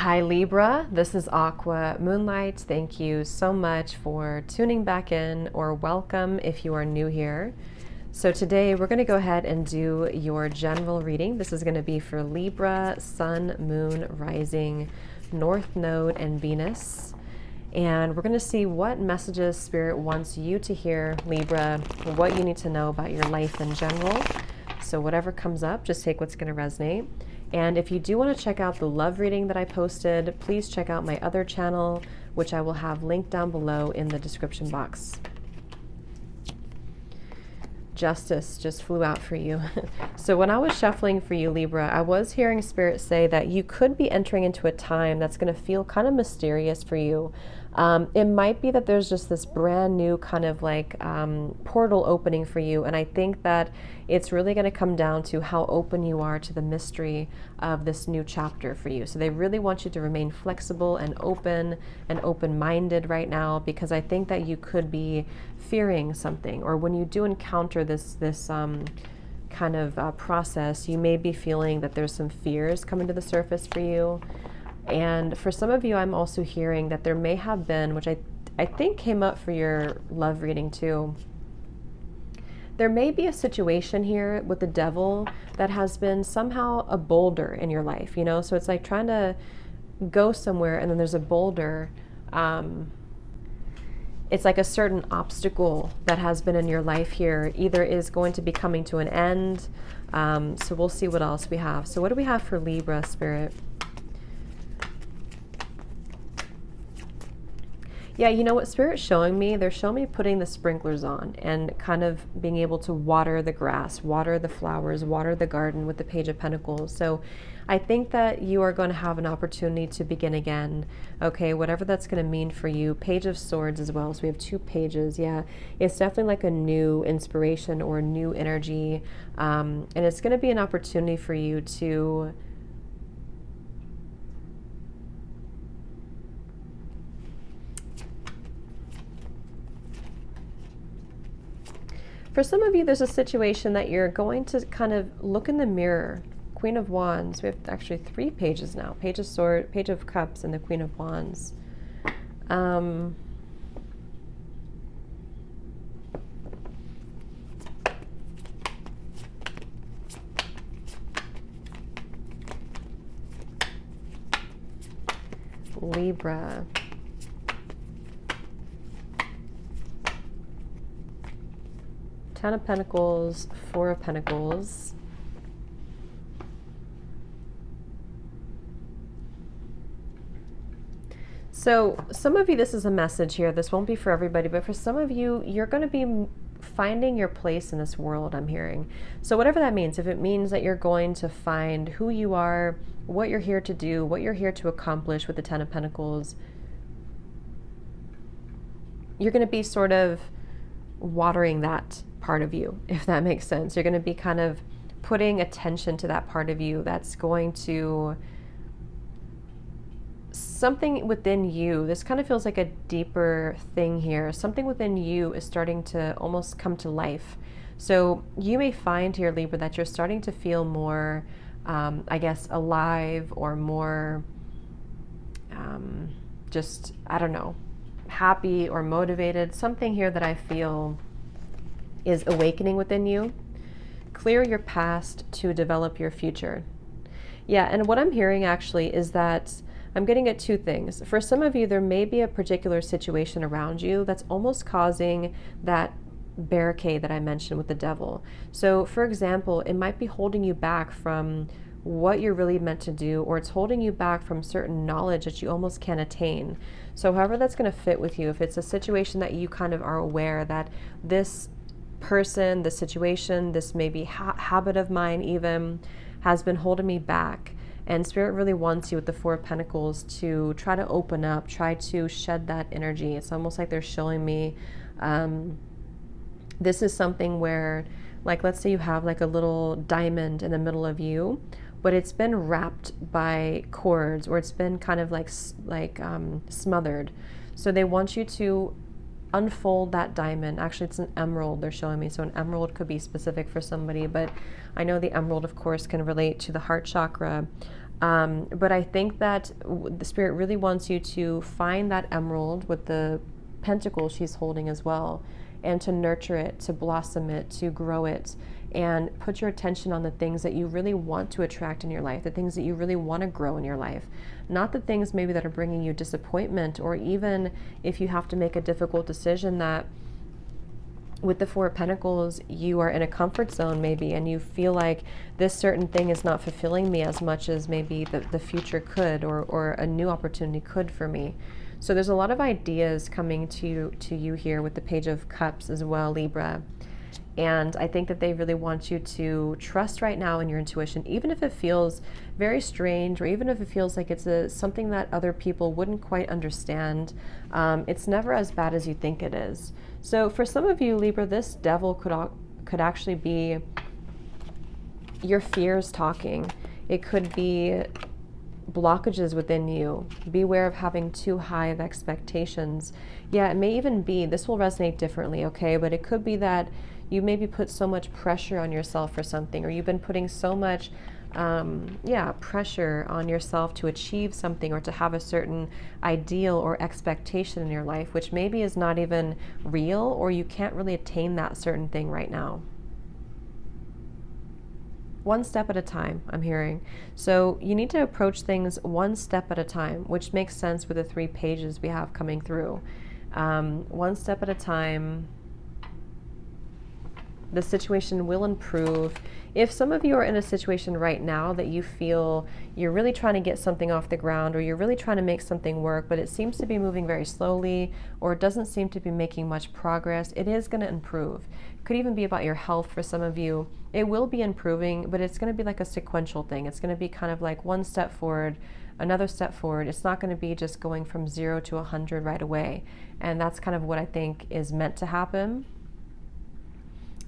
Hi Libra, this is Aqua Moonlight. Thank you so much for tuning back in, or welcome if you are new here. So today we're going to go ahead and do your general reading. This is going to be for Libra, Sun, Moon, Rising, North Node, and Venus. And we're going to see what messages Spirit wants you to hear, Libra, what you need to know about your life in general. So whatever comes up, just take what's going to resonate. And if you do want to check out the love reading that I posted, please check out my other channel, which I will have linked down below in the description box. Justice just flew out for you. So when I was shuffling for you, Libra, I was hearing Spirit say that you could be entering into a time that's going to feel kind of mysterious for you. It might be that there's just this brand new kind of like portal opening for you. And I think that it's really going to come down to how open you are to the mystery of this new chapter for you. So they really want you to remain flexible and open-minded right now, because I think that you could be fearing something, or when you do encounter this kind of process, you may be feeling that there's some fears coming to the surface for you. And for some of you, I'm also hearing that there may have been, which I think came up for your love reading too, there may be a situation here with the devil that has been somehow a boulder in your life, you know? So it's like trying to go somewhere and then there's a boulder. It's like a certain obstacle that has been in your life here either is going to be coming to an end. So we'll see what else we have. So what do we have for Libra, Spirit? Yeah, you know what Spirit's showing me? They're showing me putting the sprinklers on and kind of being able to water the grass, water the flowers, water the garden with the Page of Pentacles. So I think that you are going to have an opportunity to begin again. Okay, whatever that's going to mean for you. Page of Swords as well. So we have two pages. Yeah, it's definitely like a new inspiration or a new energy. And it's going to be an opportunity for you to for some of you, there's a situation that you're going to kind of look in the mirror. Queen of Wands. We have actually three pages now. Page of Swords, Page of Cups, and the Queen of Wands. Libra. Ten of Pentacles, Four of Pentacles. So some of you, this is a message here. This won't be for everybody, but for some of you, you're going to be finding your place in this world, I'm hearing. So whatever that means, if it means that you're going to find who you are, what you're here to do, what you're here to accomplish with the Ten of Pentacles, you're going to be sort of watering that part of you, if that makes sense. You're going to be kind of putting attention to that part of you that's going to something within you. This kind of feels like a deeper thing here. Something within you is starting to almost come to life. So you may find here, Libra, that you're starting to feel more, I guess, alive, or more just, I don't know, happy or motivated. Something here that I feel is awakening within you. Clear your past to develop your future. Yeah, and what I'm hearing actually is that I'm getting at two things. For some of you, there may be a particular situation around you that's almost causing that barricade that I mentioned with the devil. So for example, it might be holding you back from what you're really meant to do, or it's holding you back from certain knowledge that you almost can't attain. So however that's going to fit with you, if it's a situation that you kind of are aware that this person, this situation, this maybe habit of mine even has been holding me back, and Spirit really wants you with the Four of Pentacles to try to open up, try to shed that energy. It's almost like they're showing me this is something where, like, let's say you have like a little diamond in the middle of you, but it's been wrapped by cords, or it's been kind of like smothered. So they want you to unfold that diamond. Actually, it's an emerald they're showing me. So an emerald could be specific for somebody, but I know the emerald, of course, can relate to the heart chakra. But I think that the Spirit really wants you to find that emerald with the pentacle she's holding as well, and to nurture it, to blossom it, to grow it, and put your attention on the things that you really want to attract in your life, the things that you really want to grow in your life, not the things maybe that are bringing you disappointment, or even if you have to make a difficult decision that with the Four of Pentacles, you are in a comfort zone maybe, and you feel like this certain thing is not fulfilling me as much as maybe the future could, or a new opportunity could for me. So there's a lot of ideas coming to you here with the Page of Cups as well, Libra. And I think that they really want you to trust right now in your intuition, even if it feels very strange, or even if it feels like it's something that other people wouldn't quite understand. It's never as bad as you think it is. So for some of you, Libra, this devil could actually be your fears talking. It could be blockages within you. Beware of having too high of expectations. Yeah, it may even be, this will resonate differently, okay? But it could be that you maybe put so much pressure on yourself for something, or you've been putting so much pressure on yourself to achieve something, or to have a certain ideal or expectation in your life, which maybe is not even real, or you can't really attain that certain thing right now. One step at a time, I'm hearing. So you need to approach things one step at a time, which makes sense with the 3 pages we have coming through. One step at a time. The situation will improve. If some of you are in a situation right now that you feel you're really trying to get something off the ground, or you're really trying to make something work, but it seems to be moving very slowly, or it doesn't seem to be making much progress, it is going to improve. It could even be about your health for some of you. It will be improving, but it's going to be like a sequential thing. It's going to be kind of like one step forward, another step forward. It's not going to be just going from 0 to 100 right away. And that's kind of what I think is meant to happen.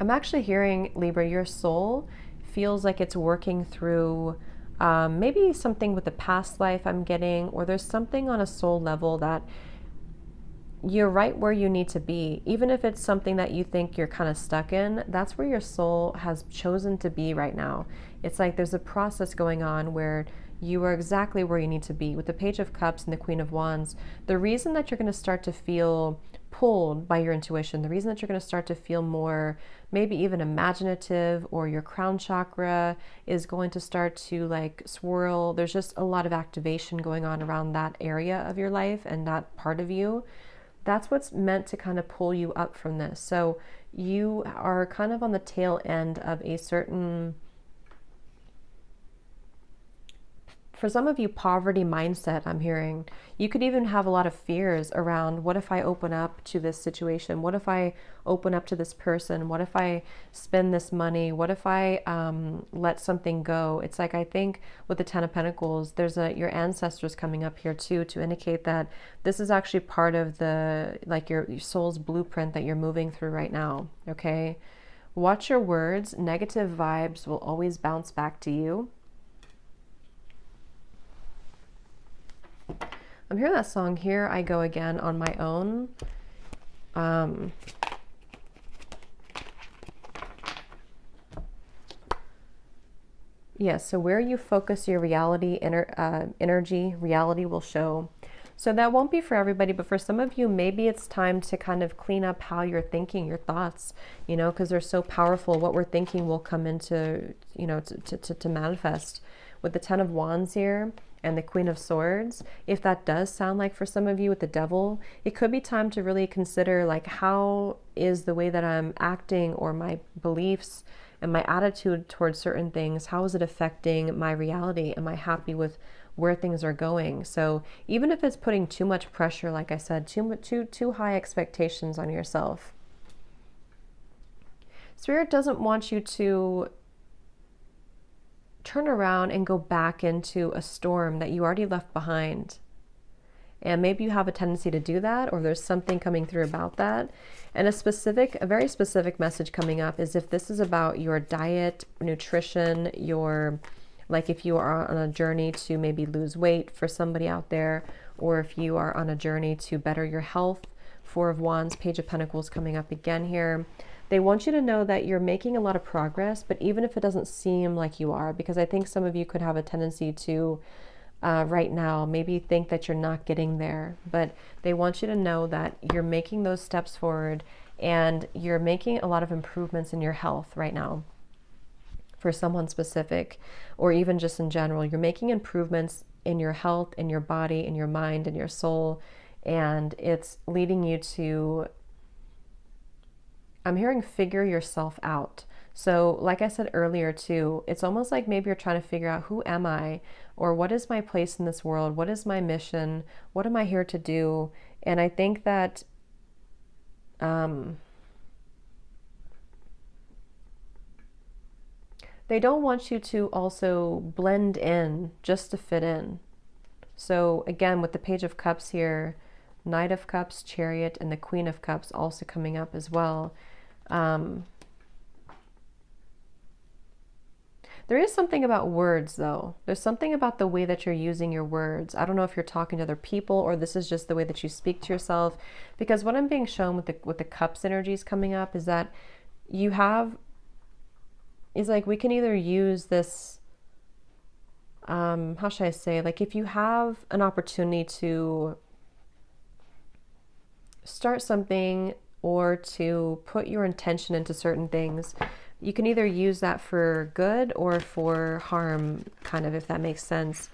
I'm actually hearing, Libra, your soul feels like it's working through maybe something with the past life I'm getting, or there's something on a soul level that you're right where you need to be. Even if it's something that you think you're kind of stuck in, that's where your soul has chosen to be right now. It's like there's a process going on where you are exactly where you need to be. With the Page of Cups and the Queen of Wands, the reason that you're going to start to feel pulled by your intuition, the reason that you're going to start to feel more maybe even imaginative, or your crown chakra is going to start to like swirl. There's just a lot of activation going on around that area of your life and that part of you. That's what's meant to kind of pull you up from this. So you are kind of on the tail end of a certain, for some of you, poverty mindset, I'm hearing. You could even have a lot of fears around, what if I open up to this situation? What if I open up to this person? What if I spend this money? What if I let something go? It's like, I think with the Ten of Pentacles, there's your ancestors coming up here too, to indicate that this is actually part of the, like your soul's blueprint that you're moving through right now, okay? Watch your words. Negative vibes will always bounce back to you. I'm hearing that song, Here I Go Again on My Own. So where you focus your reality, energy, reality will show. So that won't be for everybody, but for some of you, maybe it's time to kind of clean up how you're thinking, your thoughts, you know, because they're so powerful. What we're thinking will come into, you know, to manifest. With the Ten of Wands here and the Queen of Swords, if that does sound like for some of you with the Devil, it could be time to really consider, like, how is the way that I'm acting, or my beliefs and my attitude towards certain things, how is it affecting my reality? Am I happy with where things are going? So even if it's putting too much pressure, like I said, too high expectations on yourself, Spirit doesn't want you to turn around and go back into a storm that you already left behind. And maybe you have a tendency to do that, or there's something coming through about that. And a very specific message coming up is if this is about your diet, nutrition, like if you are on a journey to maybe lose weight for somebody out there, or if you are on a journey to better your health. Four of Wands, Page of Pentacles coming up again here. They want you to know that you're making a lot of progress, but even if it doesn't seem like you are, because I think some of you could have a tendency to right now maybe think that you're not getting there, but they want you to know that you're making those steps forward and you're making a lot of improvements in your health right now. For someone specific, or even just in general, you're making improvements in your health, in your body, in your mind, in your soul, and it's leading you to, I'm hearing, figure yourself out. So like I said earlier too, it's almost like maybe you're trying to figure out, who am I, or what is my place in this world, what is my mission, what am I here to do? And I think that they don't want you to also blend in just to fit in. So again, with the Page of Cups here, Knight of Cups, Chariot, and the Queen of Cups also coming up as well. There is something about words, though. There's something about the way that you're using your words. I don't know if you're talking to other people or this is just the way that you speak to yourself. Because what I'm being shown with the Cups energies coming up is that you have, is like, we can either use this, how should I say, like if you have an opportunity to start something or to put your intention into certain things, you can either use that for good or for harm, kind of, if that makes sense.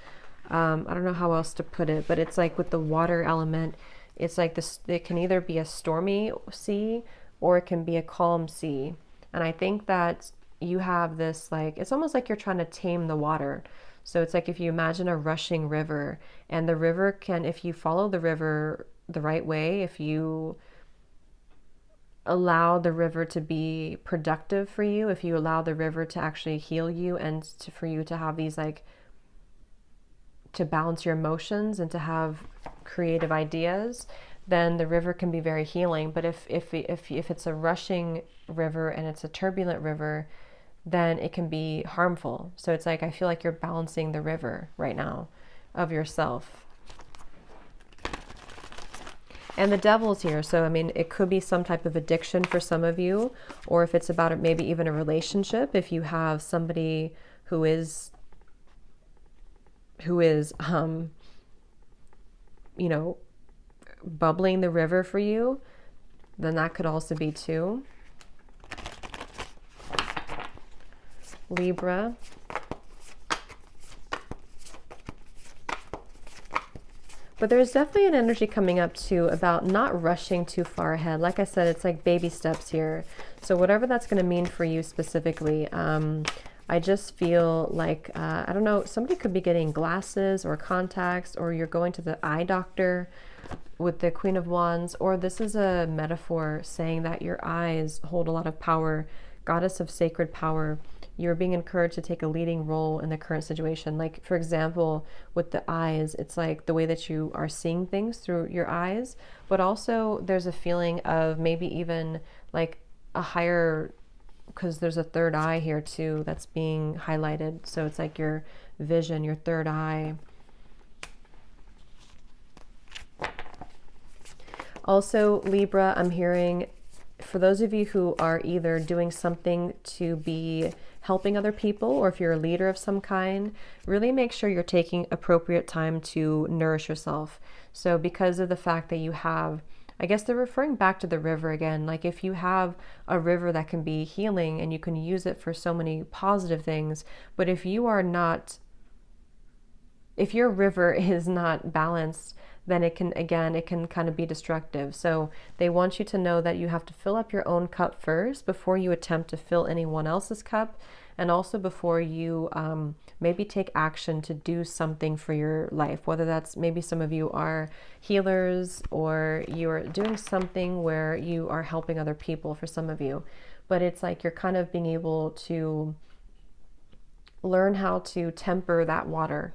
I don't know how else to put it, but it's like with the water element, it's like this, it can either be a stormy sea or it can be a calm sea. And I think that you have this, like, it's almost like you're trying to tame the water. So it's like if you imagine a rushing river, and the river can, if you follow the river the right way, if you allow the river to be productive for you, if you allow the river to actually heal you and to, for you to have these, like, to balance your emotions and to have creative ideas, then the river can be very healing. But if it's a rushing river and it's a turbulent river, then it can be harmful. So it's like, I feel like you're balancing the river right now of yourself. And the Devil's here. So, I mean, it could be some type of addiction for some of you, or if it's about maybe even a relationship, if you have somebody who is, you know, bubbling the river for you, then that could also be too. Libra. But there's definitely an energy coming up too about not rushing too far ahead. Like I said, it's like baby steps here. So whatever that's going to mean for you specifically, I just feel like, I don't know, somebody could be getting glasses or contacts, or you're going to the eye doctor with the Queen of Wands, or this is a metaphor saying that your eyes hold a lot of power, goddess of sacred power. You're being encouraged to take a leading role in the current situation. Like, for example, with the eyes, it's like the way that you are seeing things through your eyes, but also there's a feeling of maybe even like a higher, because there's a third eye here too that's being highlighted. So it's like your vision, your third eye. Also, Libra, I'm hearing, for those of you who are either doing something to be helping other people, or if you're a leader of some kind, really make sure you're taking appropriate time to nourish yourself. So because of the fact that you have, I guess they're referring back to the river again, like if you have a river that can be healing and you can use it for so many positive things, but if you are not, if your river is not balanced, then it can, again, it can kind of be destructive. So they want you to know that you have to fill up your own cup first before you attempt to fill anyone else's cup, and also before you maybe take action to do something for your life, whether that's, maybe some of you are healers or you're doing something where you are helping other people for some of you, but it's like you're kind of being able to learn how to temper that water.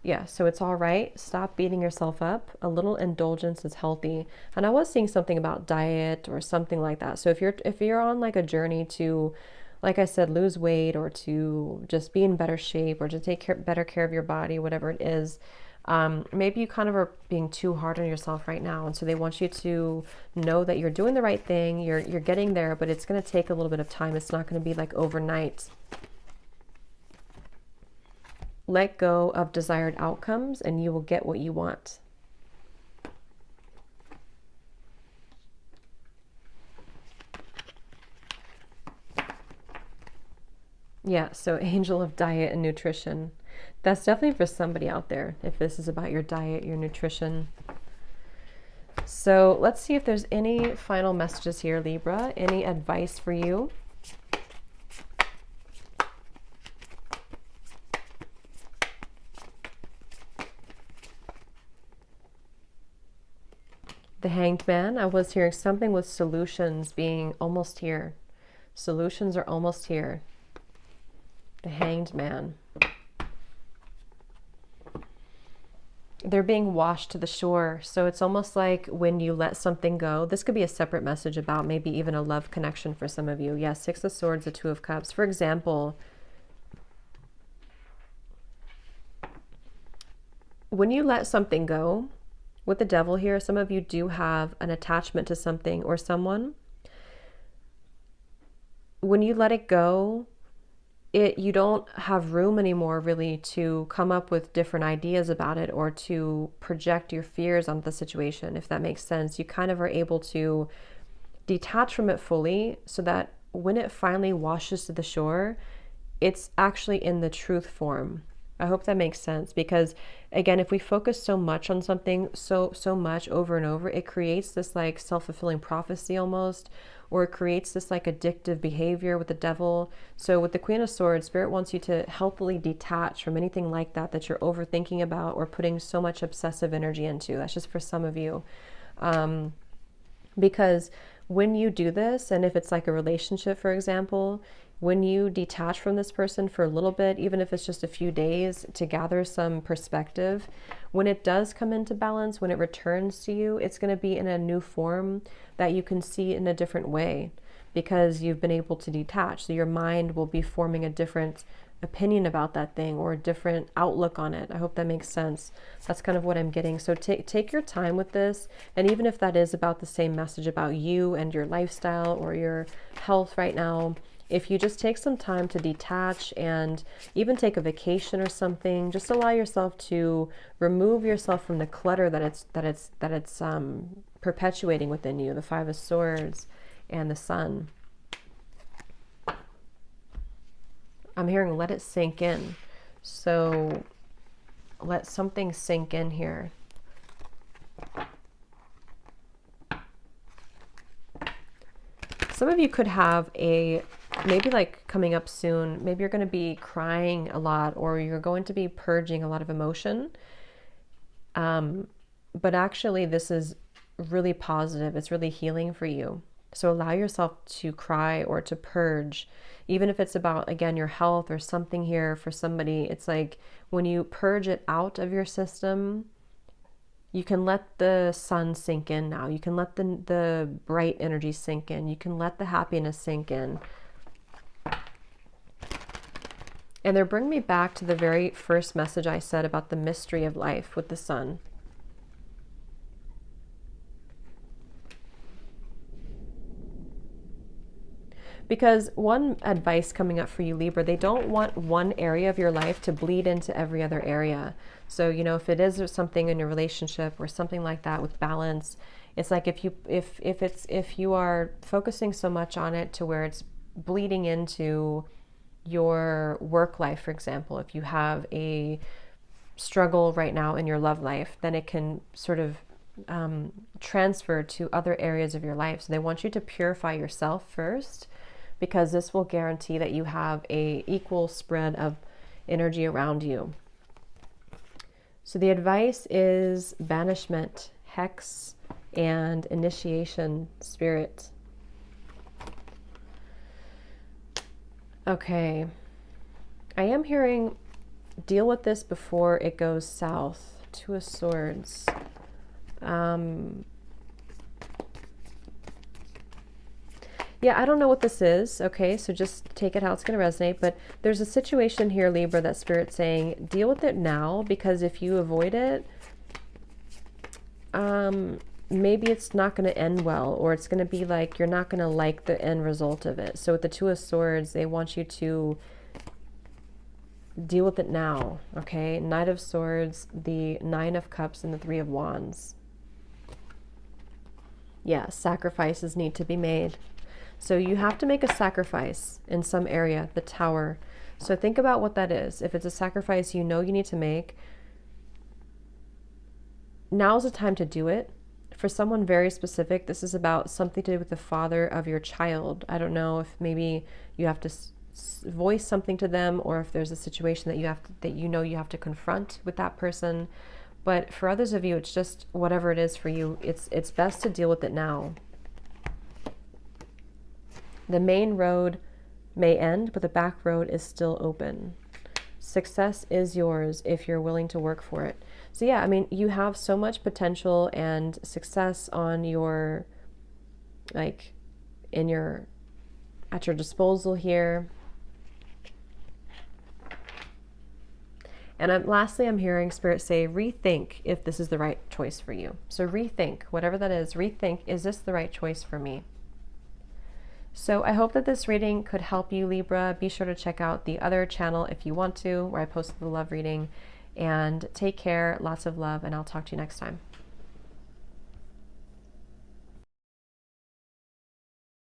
Yeah, so it's all right. Stop beating yourself up. A little indulgence is healthy. And I was seeing something about diet or something like that. So if you're on like a journey to, like I said, lose weight, or to just be in better shape, or to take better care of your body, whatever it is, Maybe you kind of are being too hard on yourself right now. And so they want you to know that you're doing the right thing. You're getting there, but it's going to take a little bit of time. It's not going to be like overnight. Let go of desired outcomes and you will get what you want. Yeah, so angel of diet and nutrition. That's definitely for somebody out there, if this is about your diet, your nutrition. So let's see if there's any final messages here, Libra. Any advice for you? The Hanged Man. I was hearing something with solutions being almost here. Solutions are almost here. The Hanged Man. They're being washed to the shore. So it's almost like when you let something go. This could be a separate message about maybe even a love connection for some of you. Yeah, Six of Swords, the Two of Cups. For example, when you let something go, with the Devil here, some of you do have an attachment to something or someone. When you let it go, you don't have room anymore really to come up with different ideas about it or to project your fears onto the situation, if that makes sense. You kind of are able to detach from it fully so that when it finally washes to the shore, it's actually in the truth form. I hope that makes sense, because again, if we focus so much on something so much over and over, it creates this like self-fulfilling prophecy almost, or it creates this like addictive behavior with the Devil. So with the Queen of Swords, Spirit wants you to healthily detach from anything like that you're overthinking about or putting so much obsessive energy into. That's just for some of you. Because when you do this, and if it's like a relationship, for example, when you detach from this person for a little bit, even if it's just a few days to gather some perspective, when it does come into balance, when it returns to you, it's going to be in a new form that you can see in a different way because you've been able to detach. So your mind will be forming a different opinion about that thing or a different outlook on it. I hope that makes sense. That's kind of what I'm getting. So take your time with this. And even if that is about the same message about you and your lifestyle or your health right now, if you just take some time to detach and even take a vacation or something, just allow yourself to remove yourself from the clutter that it's perpetuating within you, the Five of Swords and the Sun. I'm hearing let it sink in. So let something sink in here. Some of you could have maybe like coming up soon, maybe you're going to be crying a lot or you're going to be purging a lot of emotion. But actually this is really positive. It's really healing for you. So allow yourself to cry or to purge, even if it's about, again, your health or something here for somebody. It's like when you purge it out of your system, you can let the sun sink in now. You can let the bright energy sink in. You can let the happiness sink in. And they're bringing me back to the very first message I said about the mystery of life with the sun. Because one advice coming up for you, Libra, they don't want one area of your life to bleed into every other area. So, you know, if it is something in your relationship or something like that with balance, it's like if you are focusing so much on it to where it's bleeding into your work life, for example, if you have a struggle right now in your love life, then it can sort of transfer to other areas of your life. So they want you to purify yourself first, because this will guarantee that you have a equal spread of energy around you. So the advice is banishment, hex, and initiation spirit. Okay. I am hearing deal with this before it goes south. Two of Swords. Yeah, I don't know what this is, okay? So just take it how it's going to resonate. But there's a situation here, Libra, that Spirit's saying, deal with it now, because if you avoid it, maybe it's not going to end well, or it's going to be like you're not going to like the end result of it. So with the Two of Swords, they want you to deal with it now, okay? Knight of Swords, the Nine of Cups, and the Three of Wands. Yeah, sacrifices need to be made. So you have to make a sacrifice in some area, the Tower. So think about what that is. If it's a sacrifice you know you need to make, now's the time to do it. For someone very specific, this is about something to do with the father of your child. I don't know if maybe you have to voice something to them, or if there's a situation that you have to, that you know you have to confront with that person. But for others of you, it's just whatever it is for you, it's best to deal with it now. The main road may end, but the back road is still open. Success is yours if you're willing to work for it. So yeah, I mean, you have so much potential and success on your, like, at your disposal here. And lastly, I'm hearing Spirit say, rethink if this is the right choice for you. So rethink, whatever that is, rethink, is this the right choice for me? So I hope that this reading could help you, Libra. Be sure to check out the other channel if you want to, where I post the love reading. And take care, lots of love, and I'll talk to you next time.